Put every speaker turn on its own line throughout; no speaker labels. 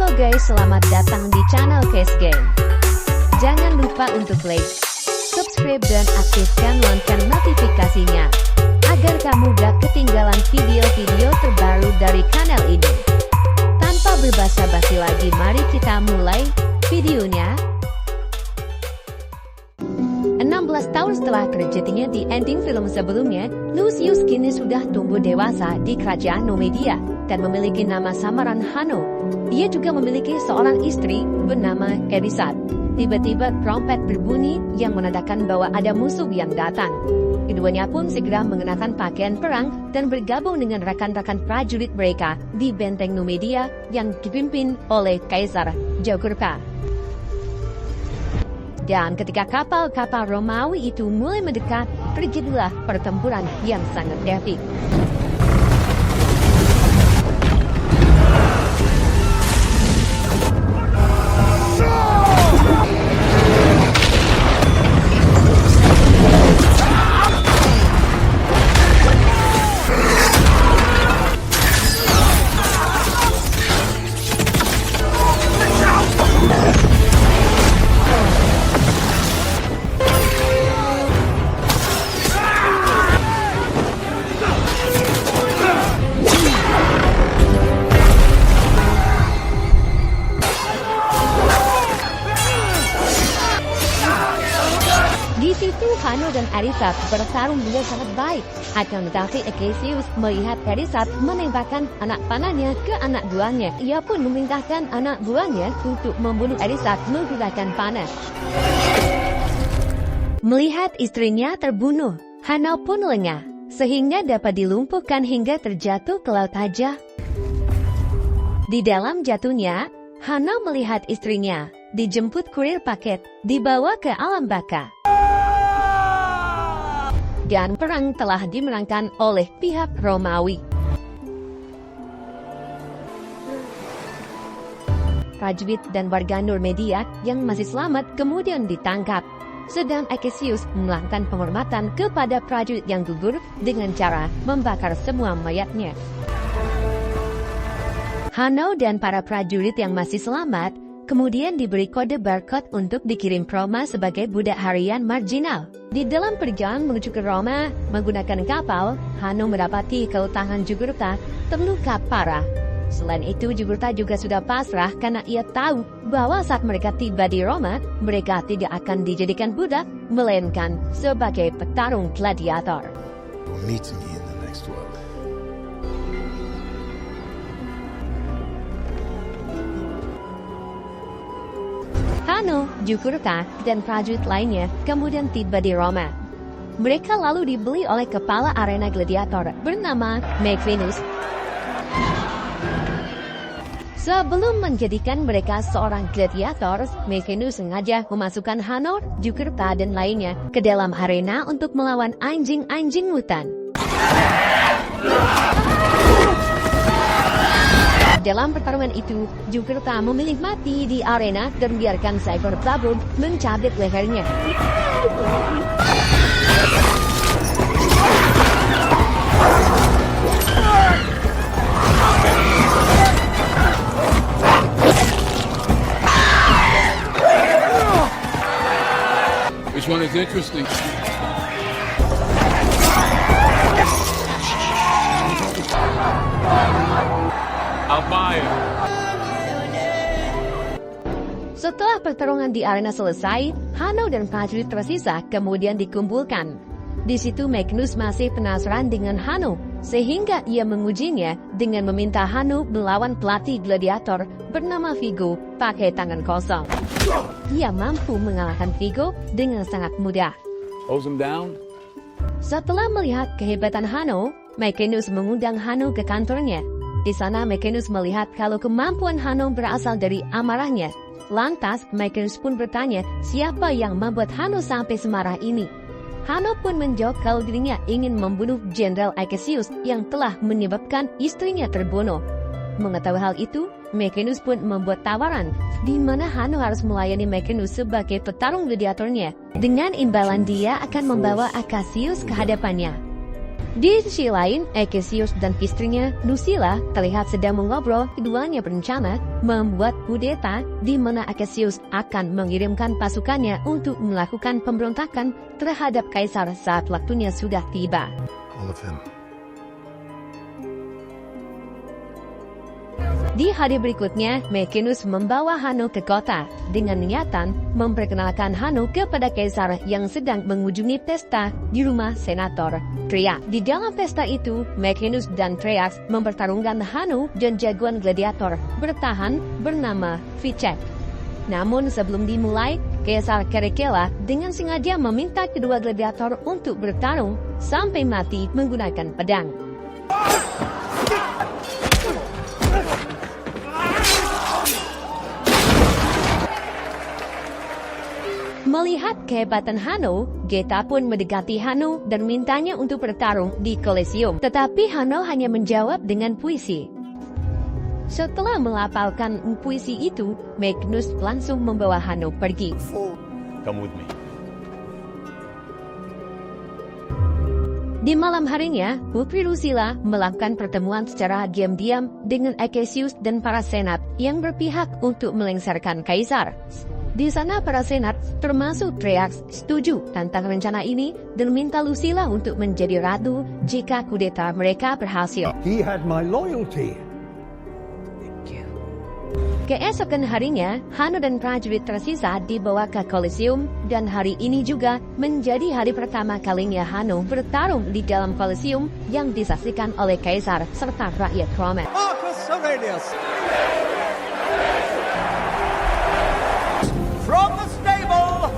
Halo guys, selamat datang di channel Case Game. Jangan lupa untuk like, subscribe dan aktifkan lonceng notifikasinya agar kamu gak ketinggalan video-video terbaru dari kanal ini. Tanpa berbasa-basi lagi, mari kita mulai videonya. 16 tahun setelah terjadinya di ending film sebelumnya, Lucius kini sudah tumbuh dewasa di kerajaan Numidia dan memiliki nama samaran Hanno. Ia juga memiliki seorang istri bernama Erisat. Tiba-tiba trompet berbunyi yang menandakan bahwa ada musuh yang datang. Keduanya pun segera mengenakan pakaian perang dan bergabung dengan rekan-rekan prajurit mereka di benteng Numidia yang dipimpin oleh Kaisar Jugurtha. Dan ketika kapal-kapal Romawi itu mulai mendekat, terjadilah pertempuran yang sangat epik. Di situ Hanno dan Erisat bertarung dengan sangat baik. Akan tetapi Acacius melihat Erisat menembakkan anak panahnya ke anak buahnya. Ia pun memerintahkan anak buahnya untuk membunuh Erisat menggunakan panah. Melihat istrinya terbunuh, Hanno pun lengah, sehingga dapat dilumpuhkan hingga terjatuh ke laut aja. Di dalam jatuhnya, Hanno melihat istrinya dijemput kurir paket, dibawa ke alam baka. Dan perang telah dimenangkan oleh pihak Romawi. Prajurit dan warga Numidia yang masih selamat kemudian ditangkap. Sedang Acacius melakukan penghormatan kepada prajurit yang gugur dengan cara membakar semua mayatnya. Hanno dan para prajurit yang masih selamat kemudian diberi kode barcode untuk dikirim ke Roma sebagai budak harian marginal. Di dalam perjalanan menuju ke Roma menggunakan kapal, Hanno mendapati kalau tangan Jugurtha terluka parah. Selain itu, Jugurtha juga sudah pasrah karena ia tahu bahwa saat mereka tiba di Roma, mereka tidak akan dijadikan budak, melainkan sebagai petarung gladiator.
Meet me in the next world.
Hanno, Jugurtha, dan prajurit lainnya kemudian tiba di Roma. Mereka lalu dibeli oleh kepala arena gladiator bernama Maecenas. Sebelum menjadikan mereka seorang gladiator, Maecenas sengaja memasukkan Hanno, Jugurtha, dan lainnya ke dalam arena untuk melawan anjing-anjing hutan. Dalam pertarungan itu, Jugurtha memilih mati di arena dan biarkan seekor babon mencabik lehernya.
Which one is interesting? I'll buy it.
Setelah pertarungan di arena selesai, Hanno dan prajurit tersisa kemudian dikumpulkan. Di situ Maecenas masih penasaran dengan Hanno, sehingga ia mengujinya dengan meminta Hanno melawan pelatih gladiator bernama Vigo pakai tangan kosong. Ia mampu mengalahkan Vigo dengan sangat mudah.
Hose him down.
Setelah melihat kehebatan Hanno, Maecenas mengundang Hanno ke kantornya. Di sana Maecenas melihat kalau kemampuan Hanno berasal dari amarahnya. Lantas Maecenas pun bertanya siapa yang membuat Hanno sampai semarah ini. Hanno pun menjawab kalau dirinya ingin membunuh Jenderal Acacius yang telah menyebabkan istrinya terbunuh. Mengetahui hal itu, Maecenas pun membuat tawaran di mana Hanno harus melayani Maecenas sebagai petarung gladiatornya. Dengan imbalan dia akan membawa Acacius ke hadapannya. Di sisi lain, Acacius dan istrinya, Lucilla, terlihat sedang mengobrol. Keduanya berencana membuat kudeta di mana Acacius akan mengirimkan pasukannya untuk melakukan pemberontakan terhadap kaisar saat waktunya sudah tiba.
All of him.
Di hari berikutnya, Maecenas membawa Hanno ke kota dengan niatan memperkenalkan Hanno kepada kaisar yang sedang mengunjungi pesta di rumah senator Triax. Di dalam pesta itu, Maecenas dan Triax mempertarungkan Hanno dan jagoan gladiator bertahan bernama Ficek. Namun sebelum dimulai, Kaisar Caracalla dengan sengaja meminta kedua gladiator untuk bertarung sampai mati menggunakan pedang. Melihat kehebatan Hanno, Geta pun mendekati Hanno dan mintanya untuk bertarung di Colosseum. Tetapi Hanno hanya menjawab dengan puisi. Setelah melafalkan puisi itu, Magnus langsung membawa Hanno pergi.
Come with me.
Di malam harinya, Putri Lucilla melakukan pertemuan secara diam-diam dengan Acacius dan para senat yang berpihak untuk melengsarkan kaisar. Di sana para senat, termasuk Triax, setuju tentang rencana ini dan minta Lucilla untuk menjadi ratu jika kudeta mereka berhasil.
He had my loyalty.
Keesokan harinya, Hanno dan prajurit tersisa dibawa ke Colosseum dan hari ini juga menjadi hari pertama kalinya Hanno bertarung di dalam Colosseum yang disaksikan oleh kaisar serta rakyat Roma.
Marcus Aurelius. From the stable.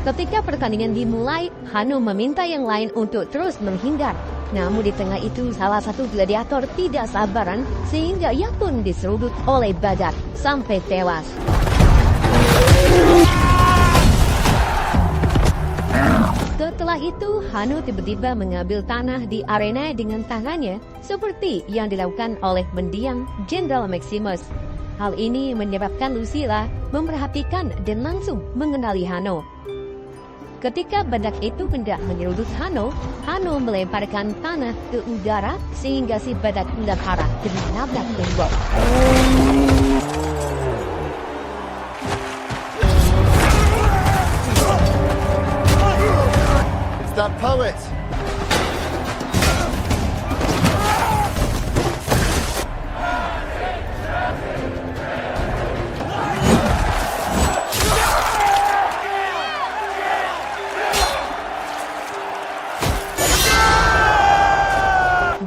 Ketika pertandingan dimulai, Hanno meminta yang lain untuk terus menghindar. Namun di tengah itu salah satu gladiator tidak sabaran sehingga ia pun diseruduk oleh badak sampai tewas. Setelah itu, Hanno tiba-tiba mengambil tanah di arena dengan tangannya seperti yang dilakukan oleh mendiang Jenderal Maximus. Hal ini menyebabkan Lucilla memperhatikan dan langsung mengenali Hanno. Ketika badak itu hendak menyeruduk Hanno, Hanno melemparkan tanah ke udara sehingga si badak hendak arah dan menabrak tembok.
It's that poet.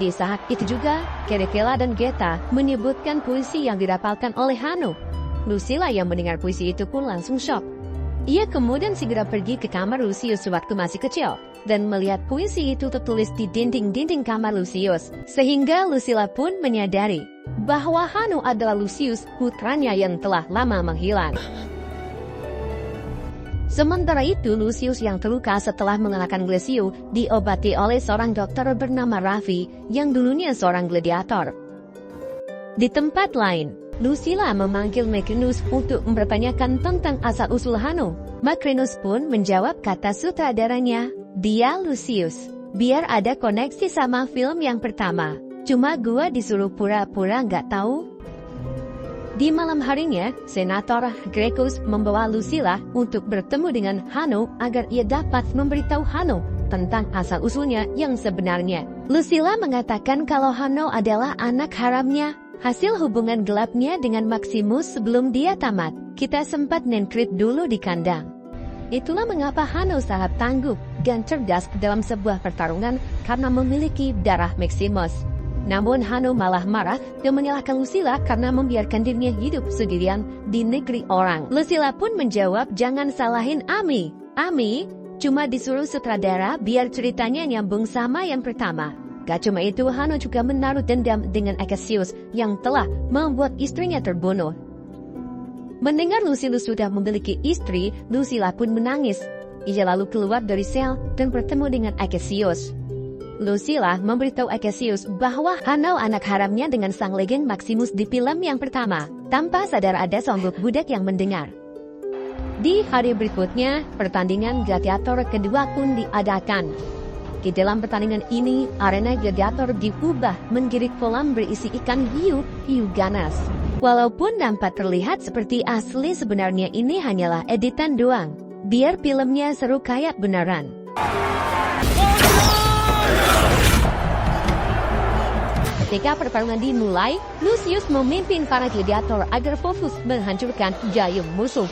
Di saat itu juga, Caracalla dan Geta menyebutkan puisi yang dirapalkan oleh Hanno. Lucilla yang mendengar puisi itu pun langsung shock. Ia kemudian segera pergi ke kamar Lucius waktu masih kecil dan melihat puisi itu tertulis di dinding-dinding kamar Lucius. Sehingga Lucilla pun menyadari bahwa Hanno adalah Lucius, putranya yang telah lama menghilang. Sementara itu, Lucius yang terluka setelah mengalahkan Glacio diobati oleh seorang dokter bernama Raffi yang dulunya seorang gladiator. Di tempat lain, Lucilla memanggil Maecenas untuk mempertanyakan tentang asal-usul Hanno. Maecenas pun menjawab kata sutradaranya, "Dia Lucius. Biar ada koneksi sama film yang pertama. Cuma gua disuruh pura-pura nggak tahu." Di malam harinya, Senator Gracchus membawa Lucilla untuk bertemu dengan Hanno agar ia dapat memberitahu Hanno tentang asal-usulnya yang sebenarnya. Lucilla mengatakan kalau Hanno adalah anak haramnya, hasil hubungan gelapnya dengan Maximus sebelum dia tamat. Kita sempat nengkrit dulu di kandang. Itulah mengapa Hanno sangat tangguh dan cerdas dalam sebuah pertarungan karena memiliki darah Maximus. Namun Hanno malah marah dan menyalahkan Lucilla karena membiarkan dirinya hidup sendirian di negeri orang. Lucilla pun menjawab, "Jangan salahin Ami. Ami cuma disuruh sutradara biar ceritanya nyambung sama yang pertama." Gak cuma itu, Hanno juga menaruh dendam dengan Acacius yang telah membuat istrinya terbunuh. Mendengar Lucilla sudah memiliki istri, Lucilla pun menangis. Ia lalu keluar dari sel dan bertemu dengan Acacius. Lucilla memberitahu Acacius bahwa Hanno anak haramnya dengan sang legend Maximus di film yang pertama. Tanpa sadar ada seonggok budak yang mendengar. Di hari berikutnya, pertandingan gladiator kedua pun diadakan. Di dalam pertandingan ini, arena gladiator diubah menjadi kolam berisi ikan hiu ganas. Walaupun nampak terlihat seperti asli, sebenarnya ini hanyalah editan doang. Biar filmnya seru kayak beneran. Ketika pertarungan dimulai, Lucius memimpin para gladiator agar fokus menghancurkan gayung musuh.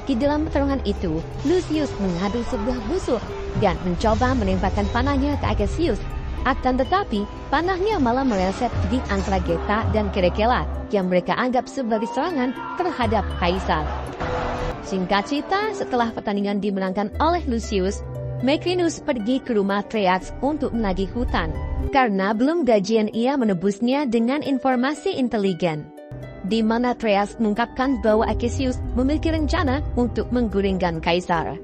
Di dalam pertarungan itu, Lucius mengadu sebuah busur dan mencoba menembakkan panahnya ke Cassius. Akan tetapi, panahnya malah meleset di antara Geta dan Caracalla yang mereka anggap sebagai serangan terhadap Kaisar. Singkat cerita, setelah pertandingan dimenangkan oleh Lucius, Macrinus pergi ke rumah Thrax untuk menagih hutang. Karena belum gajian, ia menebusnya dengan informasi intelijen, di mana Thrax mengungkapkan bahwa Cassius memiliki rencana untuk menggulingkan Kaisar.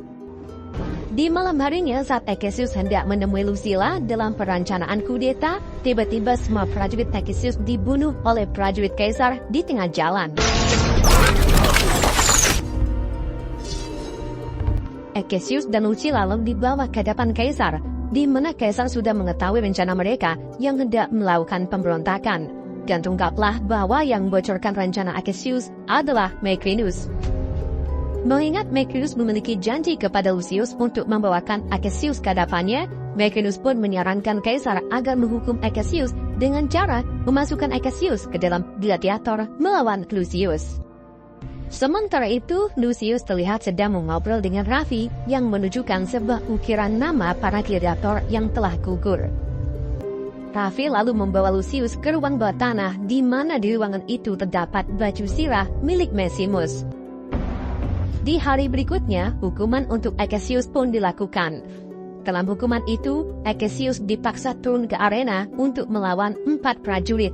Di malam harinya, saat Cassius hendak menemui Lucilla dalam perencanaan kudeta, tiba-tiba semua prajurit Cassius dibunuh oleh prajurit Kaisar di tengah jalan. Cassius dan Lucilla lalu dibawa ke hadapan Kaisar, di mana Kaisar sudah mengetahui rencana mereka yang hendak melakukan pemberontakan. Dan terungkaplah bahwa yang bocorkan rencana Cassius adalah Macrinus. Mengingat Macrinus memiliki janji kepada Lucius untuk membawakan Cassius ke hadapannya, Macrinus pun menyarankan Kaisar agar menghukum Cassius dengan cara memasukkan Cassius ke dalam gladiator melawan Lucius. Sementara itu, Lucius terlihat sedang mengobrol dengan Raffi yang menunjukkan sebuah ukiran nama para gladiator yang telah gugur. Raffi lalu membawa Lucius ke ruang bawah tanah, di mana di ruangan itu terdapat baju sirah milik Maximus. Di hari berikutnya, hukuman untuk Cassius pun dilakukan. Dalam hukuman itu, Cassius dipaksa turun ke arena untuk melawan 4 prajurit.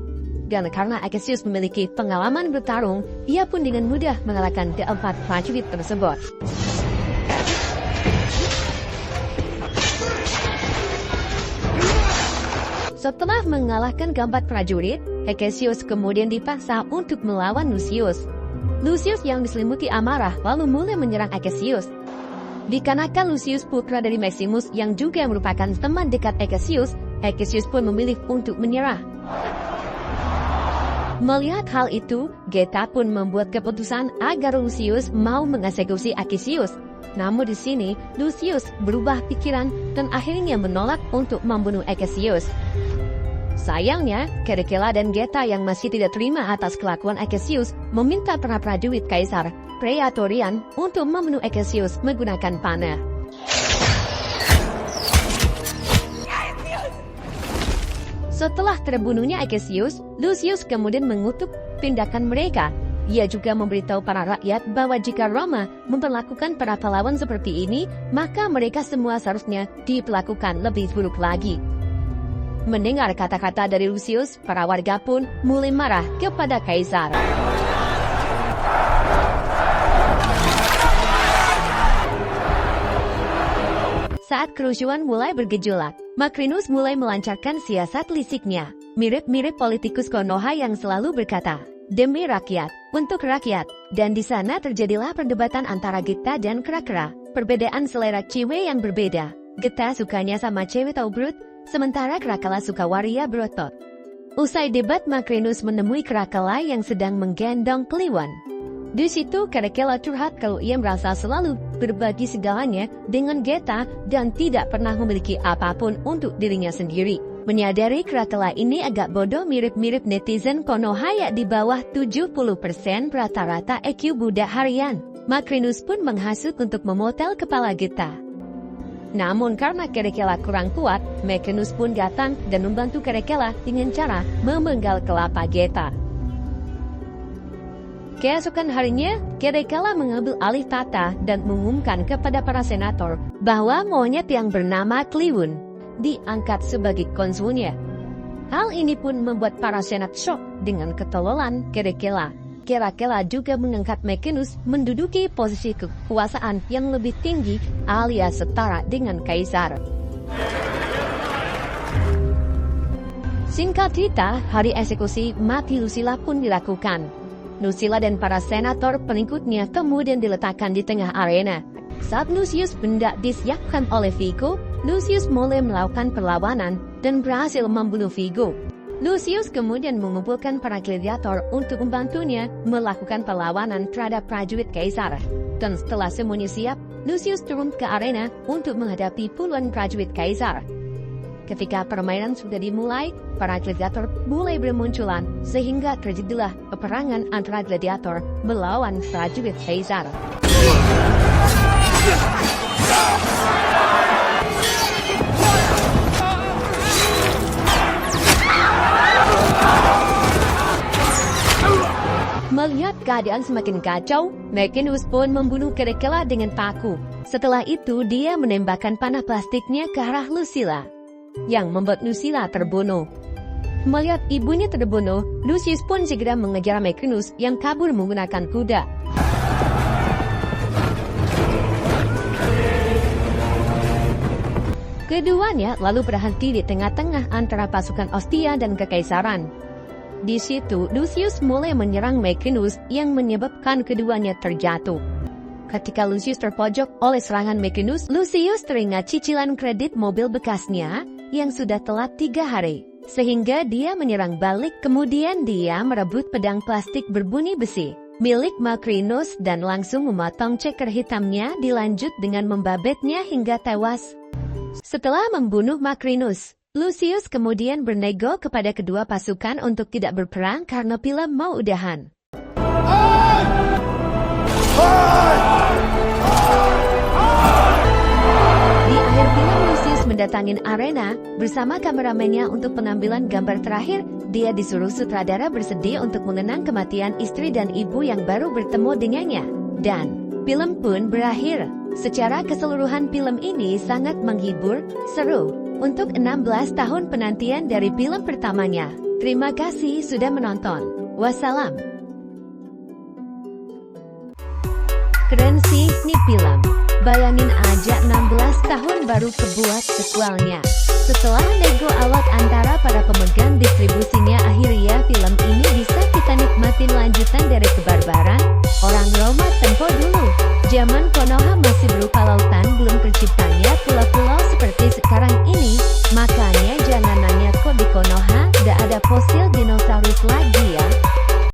Dan karena Cassius memiliki pengalaman bertarung, ia pun dengan mudah mengalahkan ke-4 prajurit tersebut. Setelah mengalahkan ke-4 prajurit, Cassius kemudian dipaksa untuk melawan Lucius. Lucius yang diselimuti amarah lalu mulai menyerang Cassius. Dikarenakan Lucius putra dari Maximus yang juga merupakan teman dekat Cassius, Cassius pun memilih untuk menyerah. Melihat hal itu, Geta pun membuat keputusan agar Lucius mau mengeksekusi Cassius. Namun di sini, Lucius berubah pikiran dan akhirnya menolak untuk membunuh Cassius. Sayangnya, Caracalla dan Geta yang masih tidak terima atas kelakuan Cassius meminta para prajurit Kaisar Praetorian untuk membunuh Cassius menggunakan panah. Setelah terbunuhnya Cassius, Lucius kemudian mengutuk tindakan mereka. Ia juga memberitahu para rakyat bahwa jika Roma memperlakukan para pahlawan seperti ini, maka mereka semua seharusnya diperlakukan lebih buruk lagi. Mendengar kata-kata dari Lucius, para warga pun mulai marah kepada Kaisar. Saat kerusuhan mulai bergejolak, Macrinus mulai melancarkan siasat lisiknya, mirip-mirip politikus Konoha yang selalu berkata, "Demi rakyat, untuk rakyat." Dan di sana terjadilah perdebatan antara Geta dan Caracalla, perbedaan selera cewek yang berbeda. Geta sukanya sama cewek taubrut, sementara Caracalla suka waria berotot. Usai debat, Macrinus menemui Caracalla yang sedang menggendong Kliwon. Di situ Caracalla curhat kalau ia merasa selalu berbagi segalanya dengan Geta dan tidak pernah memiliki apapun untuk dirinya sendiri. Menyadari Caracalla ini agak bodoh, mirip-mirip netizen Konoha di bawah 70% rata-rata EQ budak harian. Macrinus pun menghasut untuk memotel kepala Geta. Namun karena Kerekela kurang kuat, Magnus pun datang dan membantu Kerekela dengan cara memenggal kelapa Geta. Keesokan harinya, Kerekela mengambil alih tata dan mengumumkan kepada para senator bahwa monyet yang bernama Cleawun diangkat sebagai konsulnya. Hal ini pun membuat para senat shock dengan ketololan Kerekela. Kerekela juga mengangkat Magnus menduduki posisi kekuasaan yang lebih tinggi alias setara dengan kaisar. Singkat cerita, hari eksekusi mati Lucilla pun dilakukan. Lucilla dan para senator pengikutnya kemudian diletakkan di tengah arena. Saat Lucius hendak disiapkan oleh Vigo, Lucius mulai melakukan perlawanan dan berhasil membunuh Vigo. Lucius kemudian mengumpulkan para gladiator untuk membantunya melakukan perlawanan terhadap prajurit kaisar. Dan setelah semuanya siap, Lucius turun ke arena untuk menghadapi puluhan prajurit kaisar. Ketika permainan sudah dimulai, para gladiator mulai bermunculan sehingga terjadilah peperangan antara gladiator melawan prajurit kaisar. Melihat keadaan semakin kacau, Magnus pun membunuh Kerekela dengan paku. Setelah itu, dia menembakkan panah plastiknya ke arah Lucilla, yang membuat Lucilla terbunuh. Melihat ibunya terbunuh, Lucius pun segera mengejar Magnus yang kabur menggunakan kuda. Keduanya lalu berhenti di tengah-tengah antara pasukan Ostia dan Kekaisaran. Di situ, Lucius mulai menyerang Magnus yang menyebabkan keduanya terjatuh. Ketika Lucius terpojok oleh serangan Magnus, Lucius teringat cicilan kredit mobil bekasnya yang sudah telat 3 hari. Sehingga dia menyerang balik, kemudian dia merebut pedang plastik berbunyi besi milik Macrinus dan langsung memotong ceker hitamnya, dilanjut dengan membabetnya hingga tewas. Setelah membunuh Macrinus, Lucius kemudian bernego kepada kedua pasukan untuk tidak berperang karena film mau udahan. Di akhir film, Lucius mendatangin arena bersama kameramennya untuk penampilan gambar terakhir. Dia disuruh sutradara bersedih untuk mengenang kematian istri dan ibu yang baru bertemu dengannya. Dan film pun berakhir. Secara keseluruhan film ini sangat menghibur, seru. Untuk 16 tahun penantian dari film pertamanya. Terima kasih sudah menonton. Wassalam. Keren sih nih film. Bayangin aja 16 tahun baru kebuat sequelnya. Setelah nego awal antara para pemegang distribusinya, akhirnya film ini bisa kita nikmatin lanjutan dari kebarbaran orang Roma tempo dulu. Zaman Konoha masih berupa lautan, belum terciptanya pulau-pulau seperti sekarang ini. Makanya jangan nanya kok di Konoha gak ada fosil dinosaurus lagi.